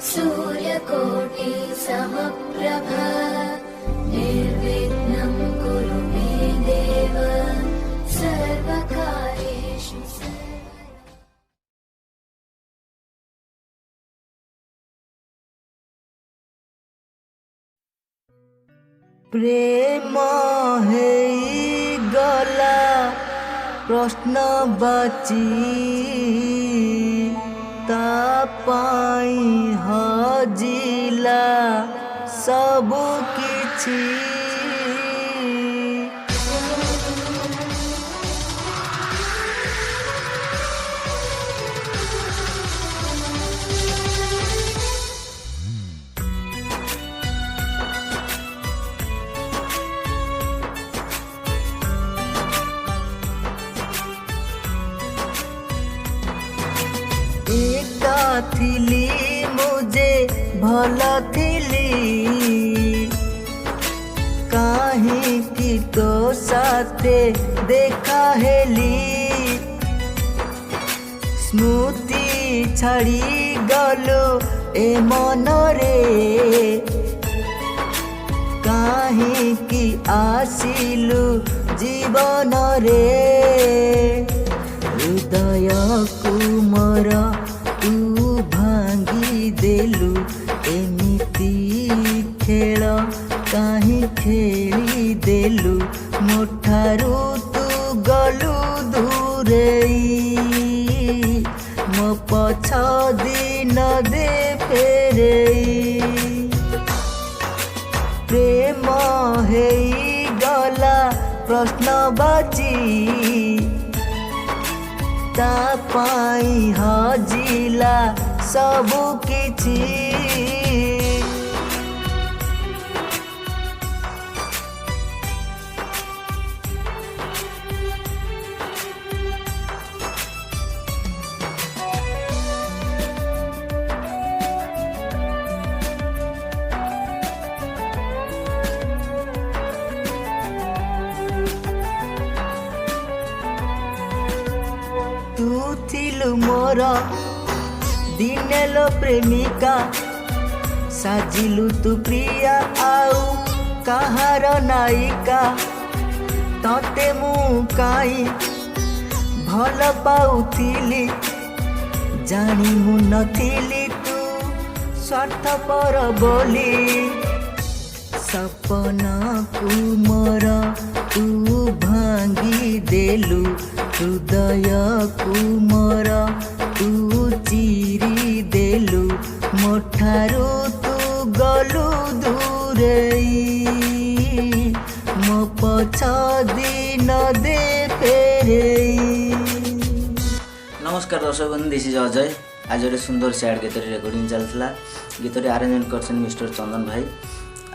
सूर्यकोटि समप्रभ निर्विघ्नं कुरु मे देव सर्वकार्येषु प्रेम गला प्रश्नवाची तापाई हजिला सबु किछि थिली मुझे भल थिली काहे कि तो साथे देखा हेली स्मृति छाड़ी गलो ए मनरे काहे कि आसिलु जीवन रे हृदय कुमर तू भांगी देलु एमिति खेल काहे खेली देलु मोठारू तू गलु दूरेई मो पछ दिन दे फेरेई प्रेम हेई गला प्रश्नवाची तापाई हजिला सबु किछि तू थिलु मोर दिनेलो प्रेमिका साजिलु तू प्रिया आउ कहार नायिका तते मु काई भल पाउथिली जानी मु नथिली तू स्वार्थपर बोली सपना को मोर तू भांगी देलु हृदय को मोर तू चिरी देलु मोठारू तू गलु दूरेई मो पछ दिन दे फेरेई। नमस्कार दर्शक बंधु, दिस इज अजय। आज गोटे सुंदर सैड गीत रेकर्डिंग चलता। गीत अरेंजमेंट कर मिस्टर चंदन भाई।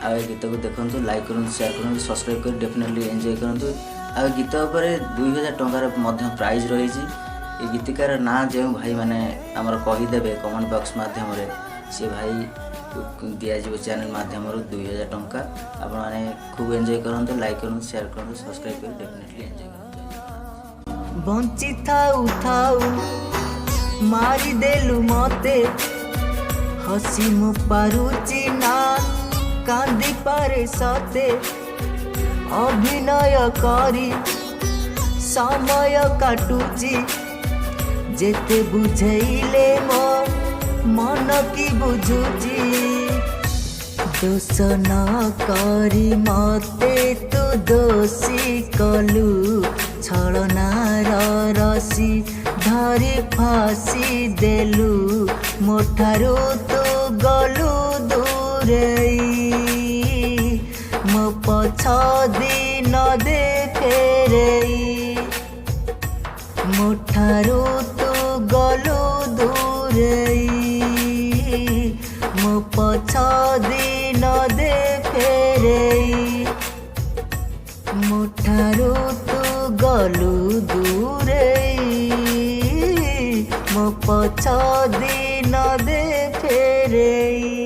आ गीत को देखु, लाइक करूँ, शेयर करूँ, सब्सक्राइब कर डेफिनेटली एंजॉय करूँ। आ गीत पर 2000 टंकार प्राइज रही। ये गीतिकार ना जो भाई मैंने आमर कहीदेवे कमेंट बॉक्स माध्यम से भाई दिज्व चैनल माध्यम 2000 टंका आपने खूब एंजॉय करूँ। लाइक करूँ, शेयर करूँ, सब्सक्राइब कर डेफिनेटली एंजॉय करूँ। बंची थाउ थाउ मारी देलु मते हसी मु पारुची ना कांदी पारे सते अभिनय करी समय काटुची जेते बुझेइले मो मन की बुझुची दोष न करी मते तू दोषी कलु छलनार रसी धरी फासी देलु मोठारू तू गलु दूरेई मो पछ दिन दे फेरेई मोठारू तू गलु दूरेई मो पछ दिन दे फेरेई मोठारू तू गलु दूरेई मो पछ दिन दे फेरेई।